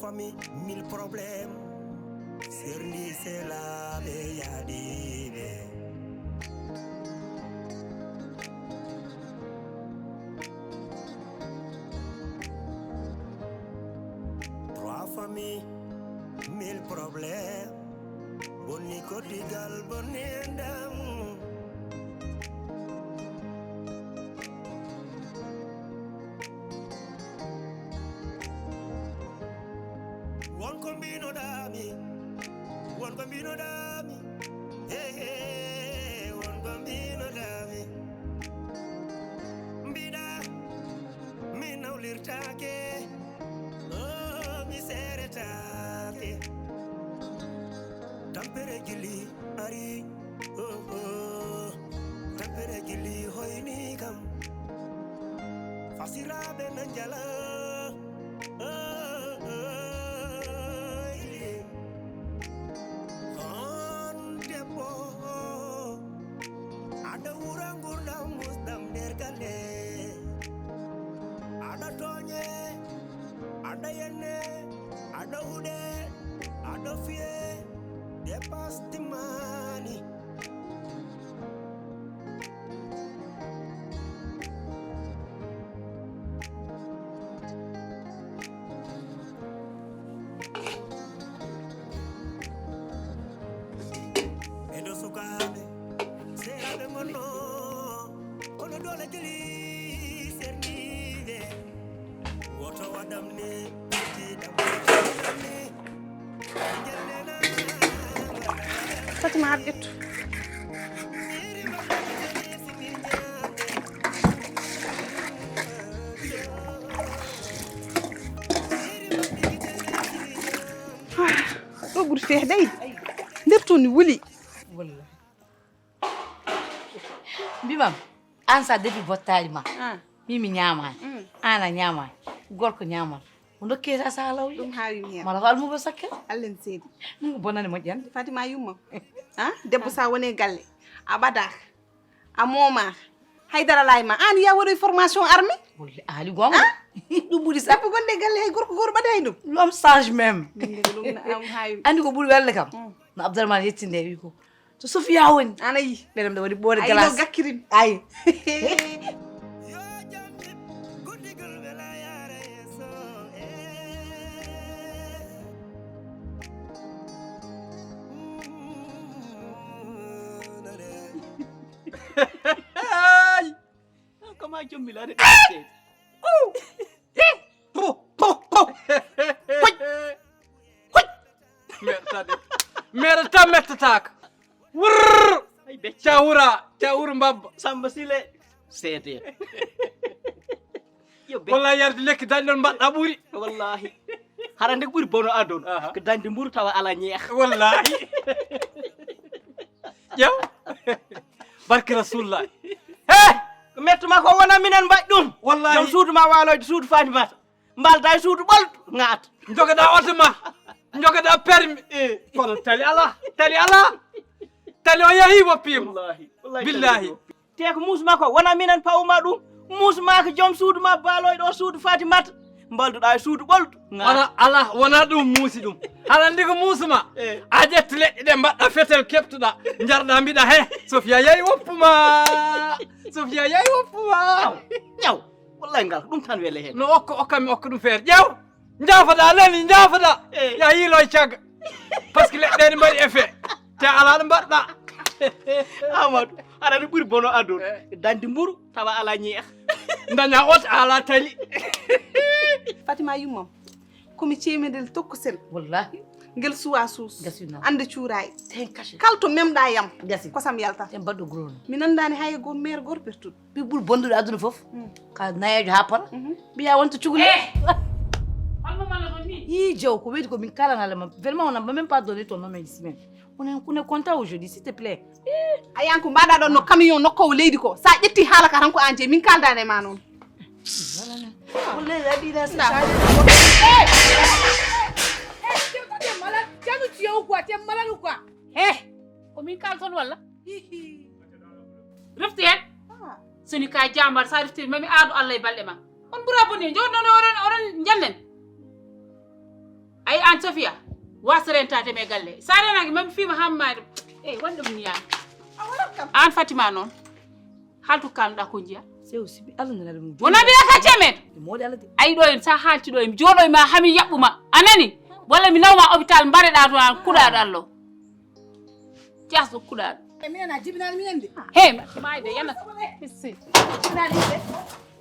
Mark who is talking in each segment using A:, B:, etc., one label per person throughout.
A: familles, 1000 problèmes. Serie, c'est la Réalisé. Trois familles, 1000 problèmes. Boni kotigal boni ndam. One combino dami, hey, one combino dami. Mbida, mi naulirtake, oh, mi seretake. Tampere gili ari, oh, tampere gili hoini kam. Fasirabe nanjala, ada urangur damus dam dergale, ada tonye, ada yene, ada ude, ada fie, depas timani. Edo sukabe. Ono dole jeli Serie, woto wadamne
B: Fatima abdit do bur feex day leptoni wuli
C: wallahi bimam an sa depuis bottali ma mimi ñaama ana ñaama gorko ñaama mo dokke sa law
B: dum haawi mi
C: mala fal mo be sakke
B: allen seedi
C: mo bonane mo jande
B: Fatima yumma debbo sa wone galle abada a moma haydara layma an ya wori formation armée
C: wallahi ali gom dum buri sa
B: ko gonde galle hay gorko gor baday dum
C: l'homme sage même
B: dum am haawi
C: andi ko buri welle kam no Abdourahmane yettinde wi ko to Sofia woni
B: anayi
C: bedam da wadi boore glace
B: ay gakkirim
C: ay
D: Comment jommi la de
E: merta mettatak wurr ay be cawur mbab
D: samba sile sete yo be
E: wallahi yardi lekki dañdon mbadda buri
D: wallahi harande buri bono adon ko dande mburu tawa ala ñeex
E: wallahi yow barke rasulullah
D: ko mettuma ko wona minen mbaj dum
E: wallahi
D: jom suudu ma waloyde suudu Fatimata mbalda e suudu bolto ngaat
E: jogada otoma jogada permi kono tali ala tali o yahi woppima
D: wallahi
E: billahi
D: te ko musuma ko wona minen pawma dum musuma ko jom suudu ma baloyde o suudu Fatimata mbalduda e suudu bolto
E: ana ala wona dum muusi dum hala ndigo muusuma a ƴetti leɗɗe ɗe mbaɗɗa fetel keptuɗa jarɗa mbiɗa he Sofia yahi woppuma
D: ñaw wallahi ngal ɗum tan wele hen
E: no okkami okka ɗum feere ƴeew jaafaɗa nani jaafaɗa ya yiiloye cagga par ce que leɗɗe ɗe mbaɗi effet te ala ɗo mbaɗɗa
D: Amadou aɗa ɓuuri bono adon dande mburu tawa ala ñeex
E: daña ot ala tali
B: Fatima yummam komi cemedel tokkosel
C: wallahi
B: ngel suwa sus
C: gasina
B: ande cuuray
C: ten caché
B: kalto memɗa yam
C: gasi
B: kosam yalta
C: ten baddo grono
B: mi nandani hay go maire gor pertude
C: bi bul bondude aduna fof ka nayejo ha para biya wonto cugule
F: alma mala ko ni
C: yi jaw ko wedi ko min kala ngala ma vraiment on n'a même pas donné ton nom ici même on est content aujourd'hui s'il te plaît
B: ayan ko mbaɗa ɗon no camion nokkowo leydi ko sa ƴetti haala ka tan ko an je min kaldane ma noon
C: wallahi rabi da sa
F: t'es malade ou quoi? Comme une calzone, voilà. Ruftienne? Ce n'est qu'à jambar, ça ruftienne, même à Allah et Balema. On pourra abonner, on Njanen. ay an Sofia wasrentate me galle sarenaki même fima hammade wonde mun yaa an Fatima non haltu kalda ko jiya
C: sew sibi Allah na dum
F: wona biya ka cemet
C: modi Allah de
F: ay do en sa halti do en jodo ma hami yabbuma anani wala mi nawma hôpital mbareda to an kudaado allo tiaso kudaado
C: minen na jibinal minen de
F: he ma de yana bissi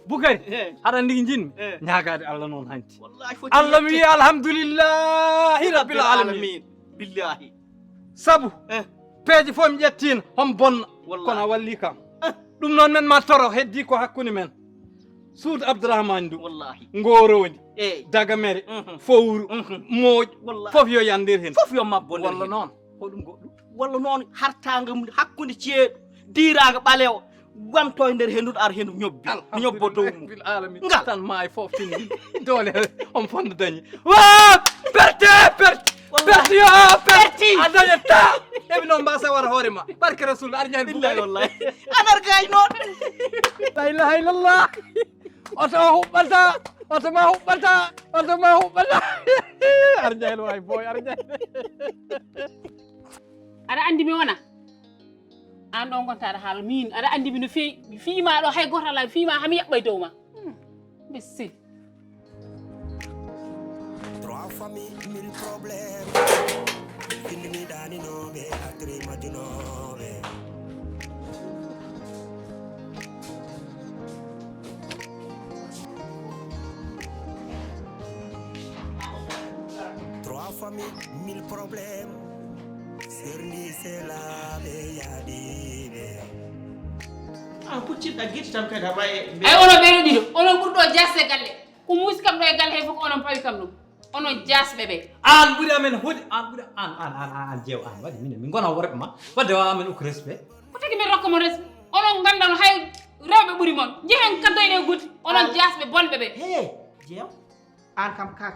E: Bukari haɗa ndigi jinmi ñagade Allah noon hanti
D: wallahi foti
E: Allah mi wiya alhamdulillahi rabbil alamin
D: billahi
E: sabu peeje fof mi ƴettina hom bonna kono a walli kam ɗum noon men ma toro heddi ko hakkude men suudu Abdourahmane ndu
D: wallahi
E: ngorowdi
D: daga
E: mere fowru moƴ fof yo yandir hen
D: fof yo mabbo
E: walla noon hoɗum goɗɗum
D: walla noon hartaga hakkude ceeɗu diraga ɓalewo wanto e nder henduɗo ar hendu ñobbo dow mum
E: bil alamin tan ma e fof tin dole on fonde dañi wa perte yo perti a dañata eɓe noon mbasa wara hoore ma barke rasul ar ñani
D: billahi wallahi anar gay noon
E: la ilaha illallah oto ma huɓɓata ar ñaylo way boy ar ñay
F: aɗa andi mi wona an ɗon gontaɗo haala min aɗa andi mi no feewi mi fiima ɗo hay goto ala mi fiima hami yaɓɓa e dow ma bissi
A: Trois familles, mille problèmes. Fini dani nobe, atri madinobe. Trois familles, mille problèmes. Serie, c'est la be.
D: an pucciɗɗa guitti tan kadi haɓa
F: ay onon ɓeɗo ɗiɗo onon ɓurɗo jasde galle ko muusi kam ɗo e galle hay fof onon pawi kam ɗum onon jasɓe ɓe
E: an ɓuuri amen hoɗi an ɓuuri an jeew an waɗi min min gona worɓe ma wadde wawa amen ukko respect
F: ko tagi min rokka mon respect onon gandan hay rewɓe ɓuuri moon jehen kaddoyne e gutti onon jasɓe bonɓe ɓe
D: he jeew an kam ka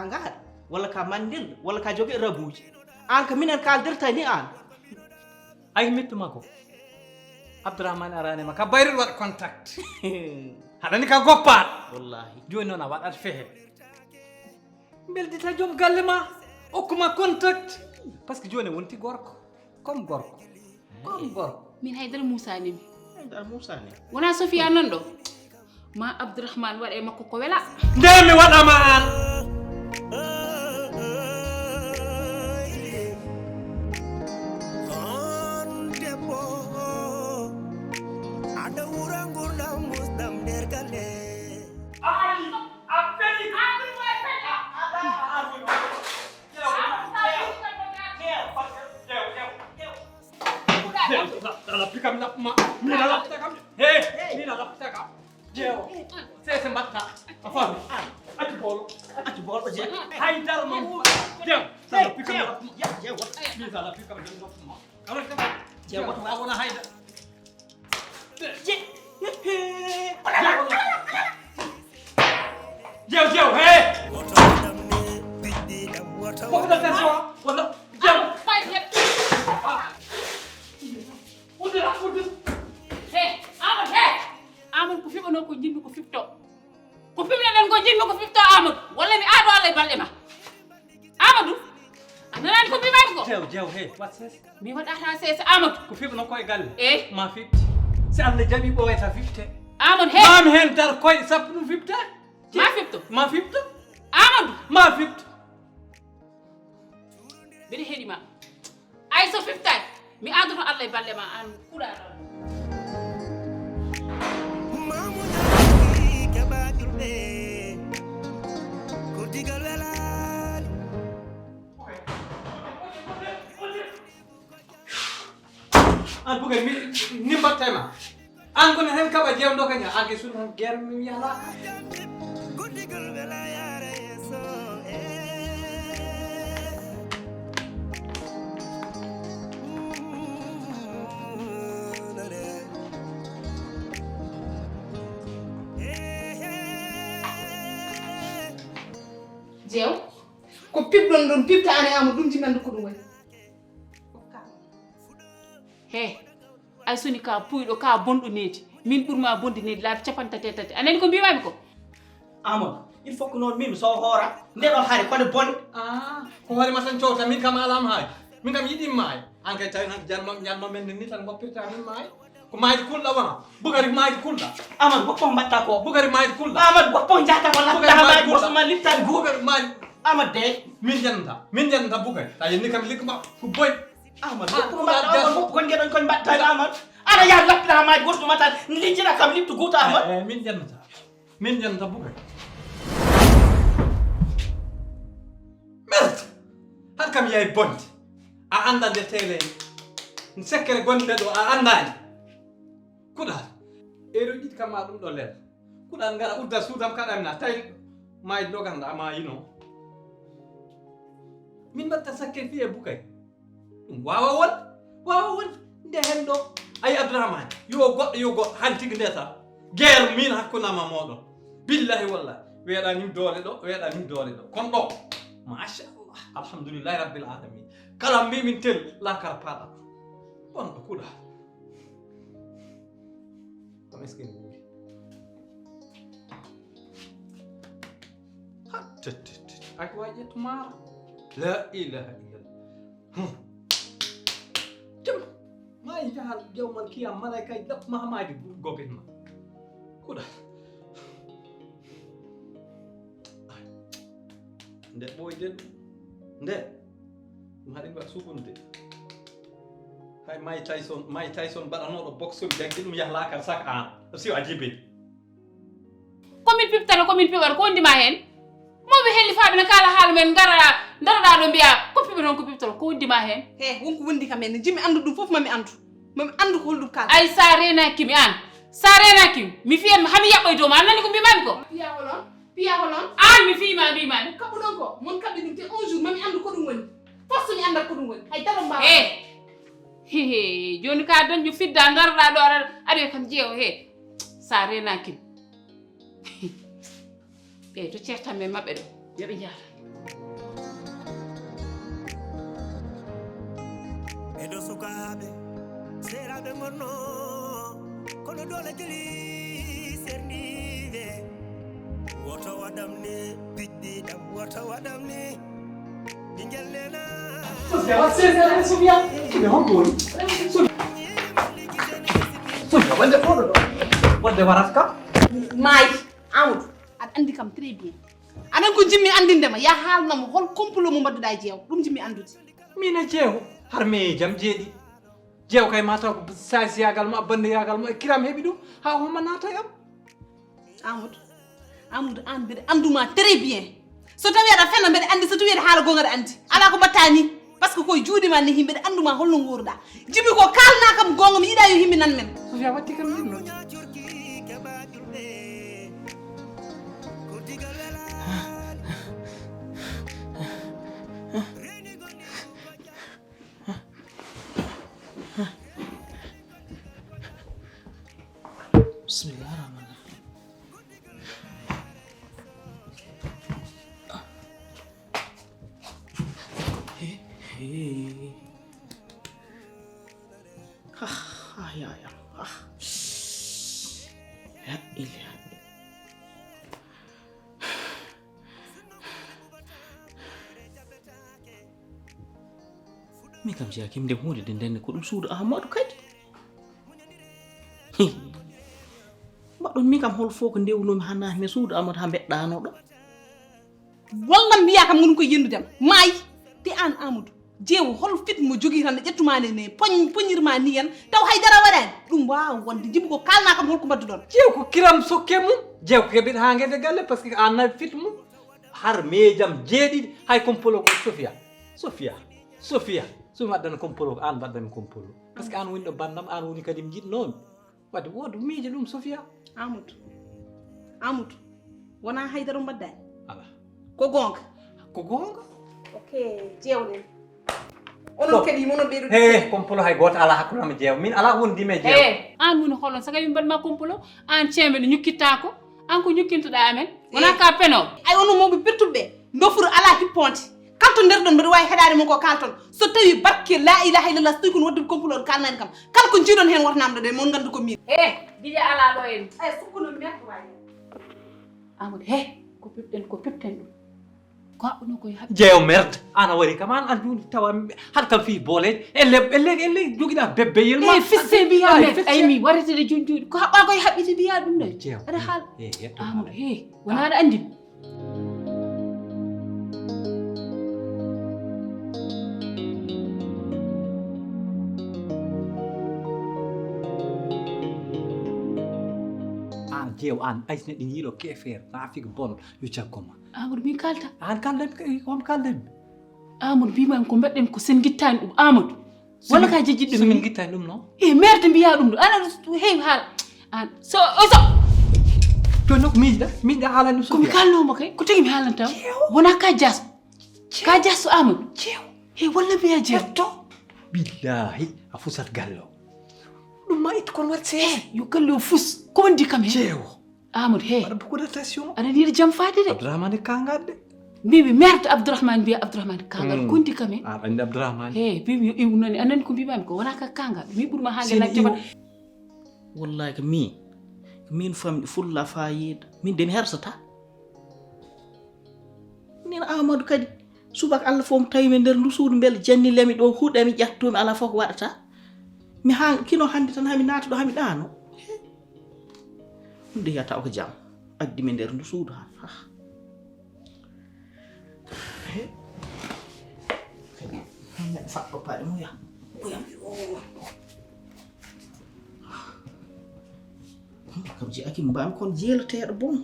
D: ngaɗa walla ka mandilɗo walla ka jogui rabuji an ka minen kaldirta ni an
E: ay mettuma ko Abdourahmane aranema ka bayruɗo waɗa contact haɗani ka goppaɗo
D: wallahi
E: joni noon a waɗat fehe beldita joom galle ma hokkuma contact par ce que joni wonti gorko comme gorko
F: min haydara musanimi
D: dar Moussa ni
F: wona Sofia non ɗo ma Abdourahmane waɗa e makko ko wela
E: nde mi waɗama an
A: Ada urangurna musdam der galle.
E: Ala pikam lap ma mina lap takam he mina lap takam jeewo sese mbatta a fami ati bolo je hay dal ma jeew sala pikam lap ma jeew mi sala pikam dem lap ma ala kam jeew wat wa wona hayda jeew he
A: Woto dam ne biddi dam woto.
E: ko da tan so wala jeew
F: Amadou ko fiɓano ko jinmi ko fifto ko fimneɗen ko jinmi ko fifto Amadou walla mi aado Allah e balɗe ma Amadou a nanani ko mbimami ko
E: jeew he wat ses
F: mi waɗata sese Amadou
E: ko fiɓno koye galle
F: ma
E: fifti si Allah jaɓi ɓoyata fifte
F: Amadou
E: mami hen dar koye sappo ɗum fifta
F: ma fifto
E: Amadou ma fifta
F: mbiɗa heeɗima ay so fiftani mi aadoto Allah e balɗe ma an kuɗaɗo
A: Mamu nyaki kabajulbe. Kurtigal welal.
E: an buga ni mbattema an kono hen kaɓa jewdo kaña an ke suɗu tan guerre mi yala
A: Kurtigal welal yara yeso.
B: jeew ko pibɗon ɗon pibtani Amadou ɗum jimande ko ɗum woni
F: he ay soni ka puyɗo ka bonɗo needi min ɓurma bonde needi laabi 33 anani ko mbimami ko
D: Amadou il faut que noon min so hoora ndeɗo haare kode bone
E: ko hoorema tan cowta min kam alama haay min kam yiɗi maay an kay tawi tan janno men ni tan goppirta min maay ko maayde kulɗa wona bugari maayde kulɗa
D: Amadou goppo mbatta ko
E: bugari maayde kulɗa
D: Amadou goppo jata ko laftamaji gosuma liftade
E: bugari maayde
D: Amadou de
E: min jannata bugari ta yenni kam likka ma ko boy
D: Amadou goppo goppo kon gueɗon koñ mbattade Amadou aɗa yaa laftamaji gosuma tan lijjira kam liftu guuta Amadou
E: min jannata bugari merde han kam yahay bonde a anda nde tele sekkere gonɗe ɗo a andani kuɗal eɗo ɗiɗi kam ma ɗum ɗo leer kuɗal ngara udda suudam kaɗamina tawi maayde ɗo ganda ama yino min mbatta sacrifice bukay ɗum wawa won nde hen ɗo ayi Abdourahmane yo goɗɗo han tigi nde tan guerre min hakkundama moɗon billahi wallahi weeɗanim doole ɗo kono ɗo machallah alhamdulillahi rabbil alamin kala mbimin tel lakara paɗa on ɗo kuɗa ɗum est ce que ne wuuri aki wawi ƴettu maaro la ilaha illallah jam mayi jahal jawman kiyam malaika e dap mahamadi gopitma kuɗa nde ɓoyde nde ɗum haɗi mbaɗa suɓunde hay Mike Tyson mbaɗanoɗo boxeol jaggi ɗum yaha lakar sak an si a jibe
F: komin piptata komin piɓata ko wondima hen moɓe helli faɓina kala haala men daraɗa ɗo mbiya ko piɓa toon ko piptata ko wondima hen
B: he wonko wondi kam en jimi andu ɗum foof mami andu ko holɗum kala
F: ay sa renakimi an sa renakimi mi fiyanma hami yaɓɓoy dow ma an nani ko mbimami ko piya holon an mi fimami kaɓu ɗon ko mon kaɓi ɗum te un jour mami andu ko ɗum woni force mi andat ko ɗum woni hay daro mbawa he joni ka dañƴo fidda daraɗa ɗo aɗa kam jeewo he sa renakimi ɓe to certanɓe maɓɓe ɗo yoɓe jaara
A: eɗo sukaɓe seraɓe gonno kono dole jeli serniɓe woto waɗam ni piɗɗiɗam woto waɗam ni ɓinguel nena
E: Sophia wonde ɗoɗo ɗo wonde warat kam
B: maayi Amadou aɗa andi kam très bien aɗan ko jimmi andindema ya haalnamo hol complot mo mbadduɗa e jeew ɗum jimmi andude
E: min e jeewo har me jam jeeɗi jeew kay ma taw ko sasiyagal ma bandiyagal ma e kiram heeɓi ɗum ha homa naata e am
B: Amadou an mbeɗa anduma très bien so tawi aɗa fenna mbeɗa andi so tawi aɗa haala gonga aɗa andi ala ko mbatta ni par ce que koye juuɗema ne himɓe ɗa anduma holno guurɗa jimmi ko kalna kam gonga mi yiiɗa yo himɓe nan men
E: Sophia watti kam jinno
D: bismillahirrahmanirrahim ya ilah mi kam siya kim dem hunde den den ko ɗum suudu Amadou kadi mbaɗɗon mi kam hol fof ko ndewnomi hannati mi suudu Amadou ha mbeɗɗano ɗo
B: walla mbiya kam ngon koye yennudema maayi te an Amadou jeewo hol fit mo jogui tan ne ƴettumani ne poñirma ni hen taw haydara waɗani ɗum wawa wonde jimmi ko kalna kam holko mbadduɗon
E: jeew ko kiram sokke mum jeew ko keɓiɗa ha guede galle par ce que an nawi fit mum har meejam jeeɗiɗi hay complot ko Sophia somi waddano complot ko an mbaddami complot par ce que an woni ɗo bandam an woni kadi mi jiɗnomi wadde woda miije ɗum Sophia
B: Amadou wona haydara mbaddani
E: ala
B: ko gonga ok jewɗen onon kadi mono ɓeɗo
E: he complot hay goto ala hakkudama jeew min ala wondime jeew
F: an woni holon saga min mbaɗma complot an cembe ɗo ñukkittako an ko ñukkintoɗa amen wona ka penoɓe
B: ay onon moɓe pertuɓe dofuru ala hipponte kalto nder ɗon mbiɗa wawi heɗade mon ko kalton so tawi barke la ilaha illallah so tawi kono wadde complot kalnani kam kala ko jiiɗon hen wotanamɗo de mon gandu ko min
F: dija ala ɗo en
B: ay sukkuno merto wawi
F: Amadou he ko pipɗen ɗum ko haɓɓuno koye haɓɓi
E: jeew merde ana wari kam an andu tawa har kam fi boole elle jogiɗa bebbeyel ma
F: fisse mbiya merde ay mi waratede jonjoni ko haɓɓa koye haɓɓiti mbiya ɗum ɗo
E: jeew
F: aɗa haala Amadou he wona aɗa andi
E: jeew an ay neɗɗo yiiɗo keefeere naafika bon yo caggoma
F: Amadou min kalta
E: an kaldami
F: Amadou mbimami ko mbaɗɗen ko sen guittani ɗum Amadou walla ka jejjiɗɗo
E: somin guittani ɗum noon
F: merde mbiya ɗum ɗo ana heewi haala an so
E: joni noon ko miijiɗa haalani ɗum
F: komi kalnomo kay ko tigi mi haalanta wona ka jasɗo Amadou he walla mbiya jeew
E: billahi a fusat galle o ɗum ma ittu kon wat seeɗa
F: yo galle o fus ko wandi kam he
E: jeewo
F: Amadou he
E: waɗa beaucoup d'attention
F: aɗa yiiɗa jam faade de
E: abdourahmane kangadde
F: mbimi merde Abdourahmane mbiya Abdourahmane kangal ko wandi kam he
E: an andi abdourahmane
F: he mbimi yo iwnoni anani ko mbimami ko wona ka kangal mi ɓuurma haalde nak jaɓat
D: wallahi ko min famɗi fulla fayida min deni hersata min Amadou kadi subaka Allah fof mo tawimi nder ndu suudu beele jannilemi ɗo huuɗami ƴattumi ala fof ko waɗata mi kino hande tan hami naata ɗo hami ɗaano ɗum de yiyata o ko jam addimi nder ndu suudu han neɗɗo faɗɗo paɗe muyam kam jeeaki mbami kono jeelateɗo bon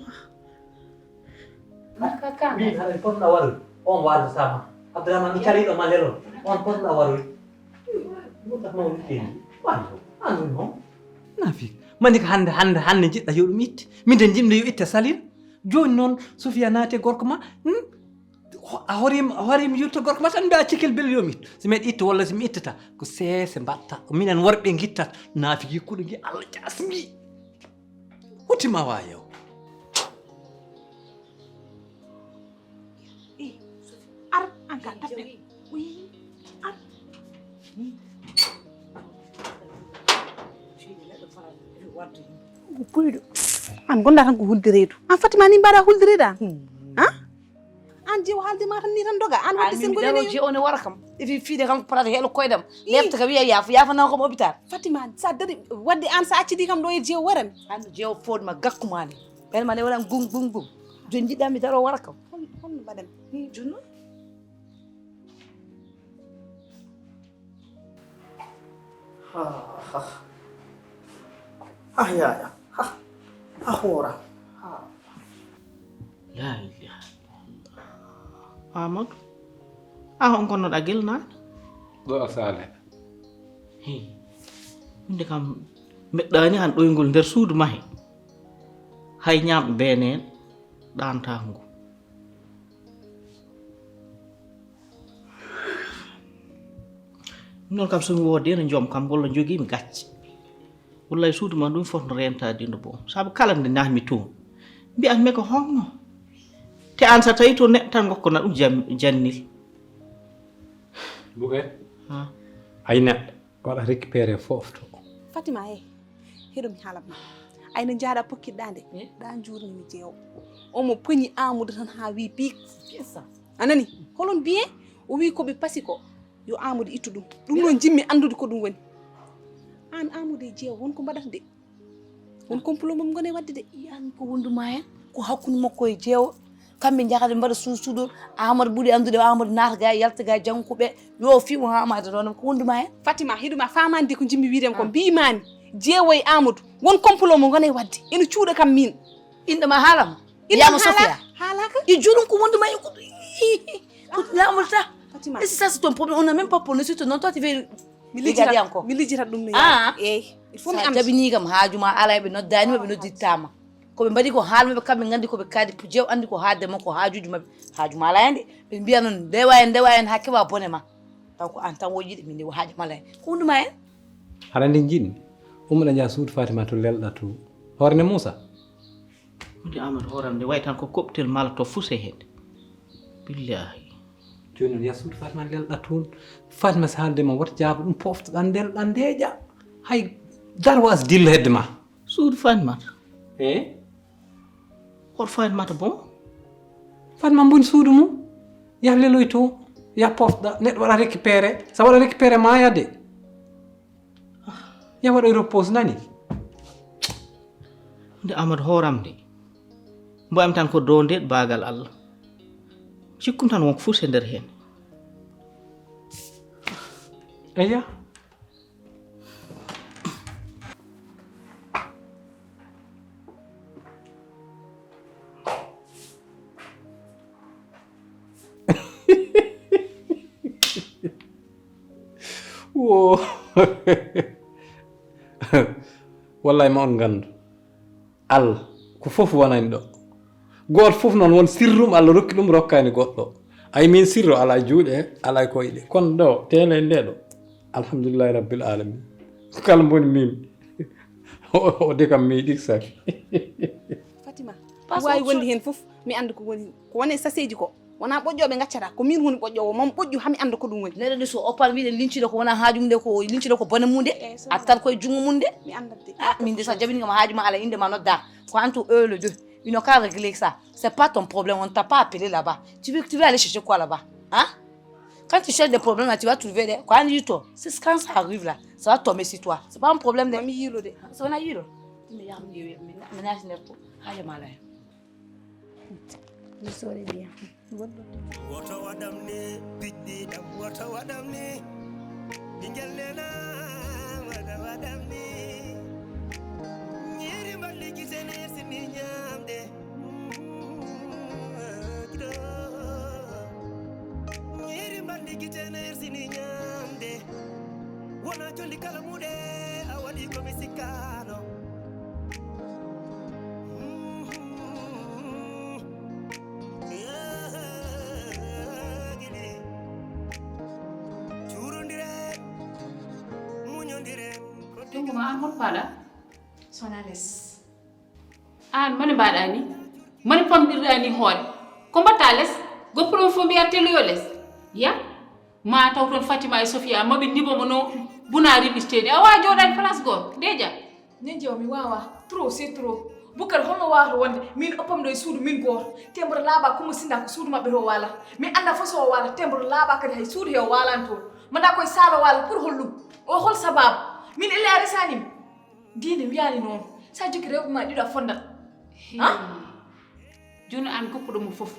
E: min haɗa potɗa waroy on warde sama abdourahmane caliɗo ma lelon on potɗa waroy anu noon nafi mandi ko hande jiɗɗa yo ɗum itte min de jimɗo yo itte salina joni noon Sofia naate gorko ma a horima yurto gorko ma tan mbiya cikkel bel yomi ittu so meɗa itta walla somi ittata ko seese mbatta minen worɓe guittat naafi yikkuɗo gui Allah jasmi hutima wayew
B: ar anka tapte ar puyɗo an gonɗa tan ko huldireedu an Fatima ni mbaɗa huldireeda an jeew haalde ma tan ni tan doga an wadde sen
C: gonene je on wara kam ifi fiide kam parata helo koydam lefta ka wiya yafa nan ko hôpital
B: Fatima sa dari wadde an sa accidi kam ɗo e jeew warami
C: an jeew fodma gakkumani ben mane wala gung jon jiɗami daro wara kam
B: holno mbaɗam
C: ni jonno
D: ya hoora la ilaha Amadou on gonnoɗa gelnaɗe
E: ɗo a saale
D: minde kam meɗɗani han ɗoygol nder suudu mahe hay ñamɓe beene en ɗantako ngu noon kam somi woodi ene joom kam walla joguimi gacce wallay suudu ma ɗum fotno rentade ndo boom saabu kala nde nahmi toon mbiyatmi ko honno te an sa tawi to neɗɗo tan gokkona ɗum jannil
E: buge ay neɗɗo waɗa récupéré fof to
B: Fatima heɗomi haalama ayno jaaɗa pokkiɗɗa nde ɗa jurnimi jeewo omo poñi Amadou tan ha wi piik anani holon biye o wi koɓe pasi ko yo Amadou ittu ɗum ɗon jimmi andude ko ɗum woni an Amadou e jeewo wonko mbaɗata de won complot mom gone wadde de
C: yan ko wonduma hen ko hakkude makko e jeewo kamɓe jahade mbaɗa suusuɗon Amadou ɓuuri andude Amadou naata ga yalta ga jankuɓe yo fiimo Amadou noon ko wonduma hen
B: Fatima hiɗuma famande ko jimmi wiidem ko mbimani jeewo e Amadou won complot mo gone wadde ene cuuɗa kam min
C: indema haalama yama Sofia
B: haalaka
C: e joɗum ko wonduma hen ko Amadou ta
B: Fatima
C: et c'est ça c'est ton problème on n'a même pas pour surtout non toi tu veux
B: mi lijjitat ɗum no
C: eyi
B: il faut mi
C: sa jabini kam haajuma ala ɓe noddanima ɓe noddittama koɓe mbaɗi ko haalmaɓe kamɓe gandi koɓe kaadi jeew andi ko haadde makko haajuji mabɓe haajuma ala hen de ɓe mbiya noon ndewa hen ha keɓa bone ma taw ko an tan woƴƴiɗe min nde haajuma ala hen ko wonduma hen
E: haɗa ndi jiɗmi ummoɗa jaa suudu Fatima to lelɗa to hoorne Moussa
D: hunde Amadou hooram nde way tan ko koɓtel mala to fuse hen billahi
E: joni noon ya suudu Fatima lelɗa toon Fatima so haaldema woto jaabo ɗum poftoɗa ndelɗa ndeeƴa hay dar was dillo hedde ma
D: suudu Fatimata Or fine mata bon.
E: Fan ma mbun suudu mu ya leloy to ya pofda net wala récupérer sa wala récupérer ma ya de ya wala repose nani
D: nde amad horam de mbo am tan ko do nde bagal Allah cikkum tan wonko furse nder hen
E: eya wo wallahi ma on gandu Allah ko fof wonani do goto fof non won sirrum Allah rokki dum rokkani goddo ay min sirro ala juude ala koyde kon do tele ndedo alhamdulillah rabbil alamin kala boni min o de kam mi dik sak
B: Fatima way wondi hen fof mi anda ko woni saseji ko wana bojjobe ngaccata ko min woni bojjowo mom bojju hami anda ko dum woni
C: neɗɗo so opal wiide lincide ko wona haajum nde ko lincide ko bone mum nde attal koye jungo mum nde
B: mi andate
C: min de sa jabinigama haajuma ala inde ma nodda ko antu le deux ils n'ont qu'à régler ça c'est pas ton problème on t'a pas appelé là-bas tu veux aller chercher quoi là-bas hein quand tu cherches des problèmes là tu vas trouver des quand quand ça arrive là ça va tomber sur toi c'est pas un problème de
B: mi yiro de
C: c'est on a yiro mais yam yewe menace ne ko haajuma ala
G: je saurais bien
A: woto waɗamni piɗɗi ɗam woto waɗamni ɓingel nena wada waɗamni ñiri mballi gisene sini ñamde kido ñiri mballi gisene sini ñamde wona jolli kala muɗe a waɗi komi sikkano
F: Tunggu ma an hol paɗa
G: sonales
F: an mane mbaɗa ni mane pamɗirɗa ni hoore ko mbatta less goppɗon fof mbiya telloyo less ya ma taw toon Fatima e Sofia maɓe ndimomo no buna riɓirtede a wawa joɗade place goto deja
H: nen jewa mi wawa trop c'est trop Bukar holno wawata wonde min oppamɗo e suudu min goto temboro laaɓa komo sinda ko suudu mabɓe to wala mi anda fo so wala temboro laaɓa kadi hay suudu he o walani toon manda koye saalo wala pour hollum o hol sababu min ele a resanimi diine wiyani noon sa jokki rewɓe ma ɗiɗo a fondat
F: joni an goppuɗo mo foof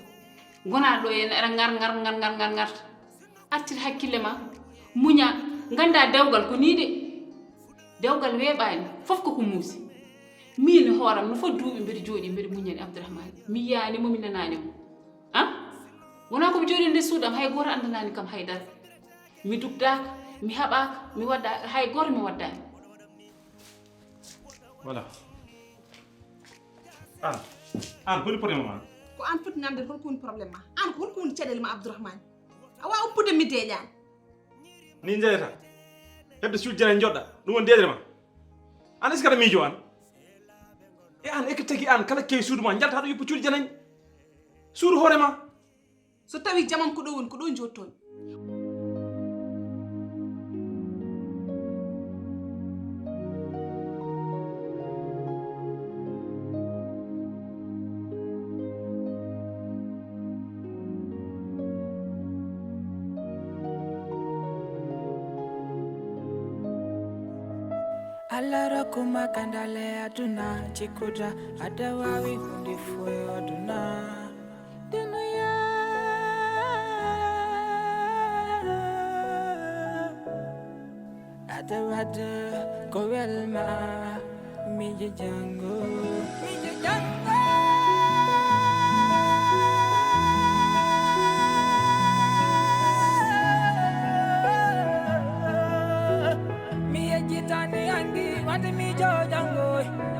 F: gona ɗo en aɗa ngar artir hakkille ma muña ganda dewgal ko ni de dewgal weeɓani fof koko muusi min hooram no fo duuɓi mbeɗa jooɗi mbeɗa muñani Abdourahmane mi yiyanimo mi nananimo wona komi jooɗi nde suuɗam hay goto andanani kam haydara mi dugdaka mi haɓaka mi wadda hay goto mi waddani
I: voilà an holi problème ma
B: ko an foti namde holko woni probléme ma an ko holko woni caɗele ma Abdourahmane a wawa uppude mi deeƴani
I: ni jeyata hebde suuji janayi joɗɗa ɗum woni deedere ma an est ce que aɗa miijo an e an eke tagui an kala kewi suudu ma jalta haɗa yuppa cuuɗi janayi suudu hoore ma
B: so tawi jamam ko ɗo woni ko ɗo jottomi
J: Allah rakuma kandale aduna chikuda adawawi hundi fuyo aduna dunia adawada kowelma miji jango Wante mi jojango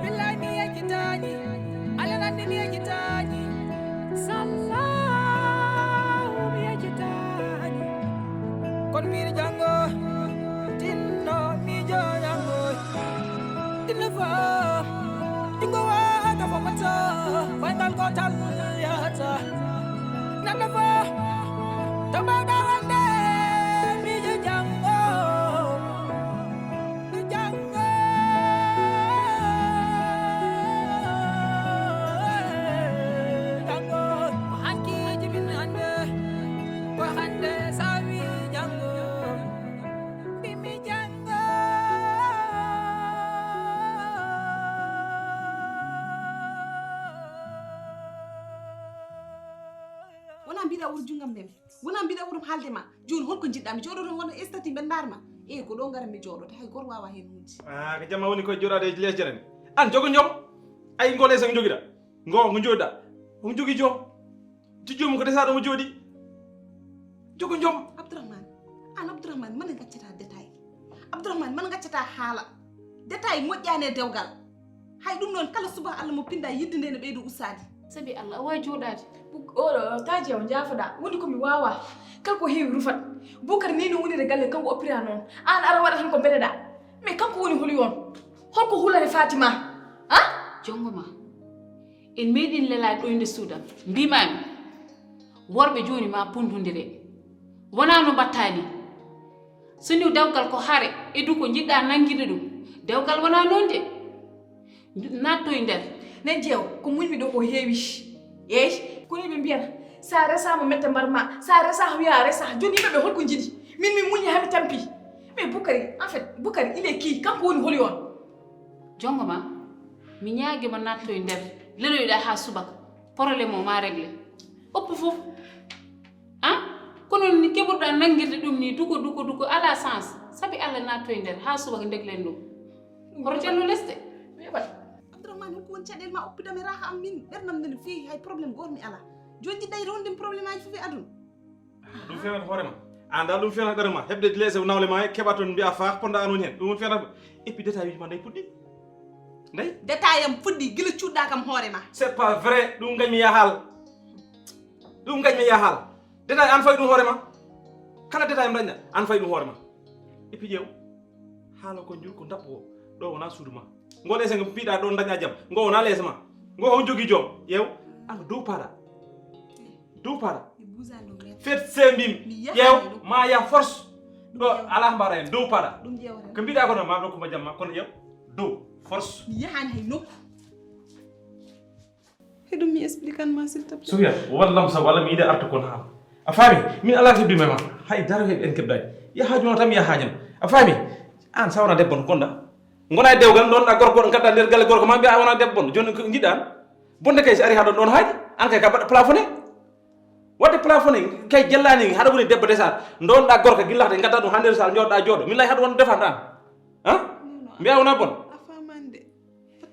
J: billahi mi yekitani alangandi mi yekitani sallahu mi yekitani kon mi jango tinno mi jojango tinno fa tingo wa ka fa mata fangal ko tal yata nanda fa tamba da hande mi jojango
B: wona mbiɗa wuro jungam mbemi wona mbiɗa wurum haalde ma joni holko jiɗɗa mi jooɗoto wona estati mbe ndarma ko ɗo ngara mi jooɗoto hay goto wawa hen hunde
I: ko jamma woni koye joɗade e less jarani an jogo joom ay ngo less ko joguiɗa ngo joɗiɗa omo jogui joom ti joomum ko desaɗo mo jooɗi jogo joom
B: Abdourahmane man gaccata détail Abdourahmane man gaccata haala détail moƴƴani e dewgal hay ɗum noon kala suba Allah mo pinda yidde nde ne ɓeydo usade
H: sabi Allah a wawi joɗade oɗo taji o jaafoɗa woni komi wawa kala ko heewi rufat Boucar ni no wonire galle kanko oppira noon an ara waɗa tan ko beɗeɗa mais kanko woni holi on holko hulare Fatima
F: jongo ma en meeɗin lelade ɗo inde suudam mbimami worɓe joni ma pundodire wona no mbattani so ni dewgal ko haare e du ko jiɗɗa nanguide ɗum dewgal wona noon de natto e nder
H: ne jeew ko muñmi ɗo ko heewi yeyi koni ɓe mbiyata sa resama mette mbarma sa resa wiya resa joni yimɓeɓe holko jiiɗi min mi muñi hami tampi mais Boukari en fait Boukari il est qui kanko woni holi on
F: jongo ma mi ñaaguima natto e nder leloyɗa ha subaka probléme o ma réglé oppo foof kono ni keɓurɗa nanguirde ɗum ni duko ala sens sabi Allah natto e nder ha subaka deglen ɗum hoto jallo lesde
B: Abdourahmane holko woni caɗele ma oppidami raha am min ɓernam nene feewi hay probléme goto mi ala joni jiɗɗa rondemi probléme aji fof e aduna
I: ɗum fenata hoorema an dal ɗum fenata ɗerema heɓde less nawle ma keɓa toon mbiya fa ponɗa an woni hen ɗum woni fenata et puis détail uji ma dayi puɗɗi dayi
B: détail am fuɗɗi guila cuuɗɗa kam hoore ma
I: c'est pas vrai ɗum gañmi yahaal détail an fayi ɗum hoorema kala détail am dañɗa an fayi ɗum hoorema et puis ƴeew haala ko jur ko dabbo o ɗo wona suudu ma ngo less ngo piiɗa ɗo daña jaam ngo wona less ma ngo on jogui joom ƴeew an ko dow paɗa fet se mbimi ƴeew ma ya force ɗo ala mbaɗa hen dow paɗa ko mbiɗa ko noon ma dokkuma jamma kono ƴeew dow force
B: mi yahani hay nokku heɗum mi explique an ma s'il te plaît
I: Souya wallam sa walla mi yiɗa arta kon haala a faami min ala hebbima ma hay dara en keɓɗani yahajuno tan mi yahañam a faami an sa wona debbo no gonɗa gona e dewgal ɗon ɗa gorko goɗo gadda nder galle gorko ma mbiya a wona debbo bonɗo joni ko jiɗɗa an bonde kay so ari ha ɗon ɗon haaji an kay ka baɗa plafonné wadde plafonné kay jellani haɗa woni debbo desal donɗa gorko guillata gadda ɗum ha nder sal joɗɗa jooɗo min lay haɗa wona defanta an mbiya wona bon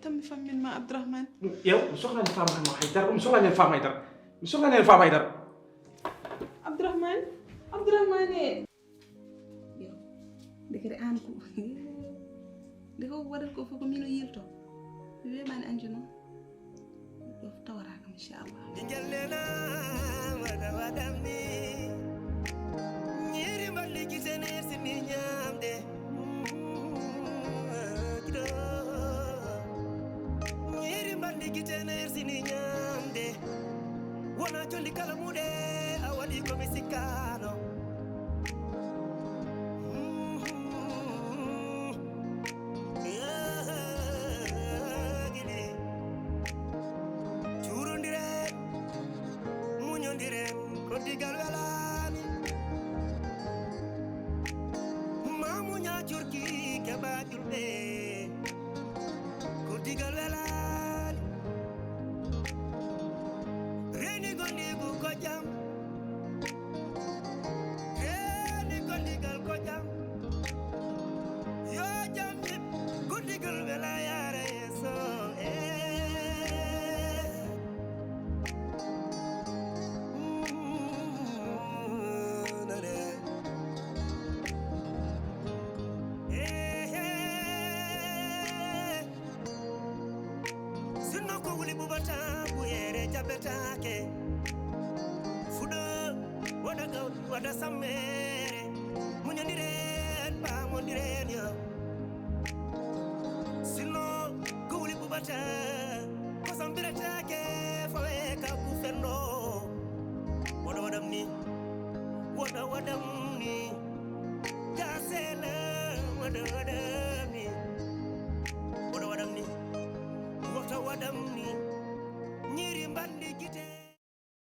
B: mi fammin ma Abdourahmane
I: yow mi sohlani fam haydara mi sohlani fam haydara mi sohlani fam haydara
B: Abdourahmane yo dekere an ko de ko waɗat ko fof ko min o yilto mi weɓani anje noon ɗo tawata kam inchallah
A: Njallela wada wadamni nyiri mballi kitene sini nyamde nyiri mballi kitene sini nyamde wona jolli kala mude awadi ko misikano Digal welani mamunya jurki ke bajulbe ko digal welani reni gondi bu ko jam reni gondi gal ko jam yo jam nit ko digal welaya reso betake fudo wada gaw wada samere munyondiren ba mondiren yo sino kuli bubata ko sambira take fawe ka ku fenno wada wadam ni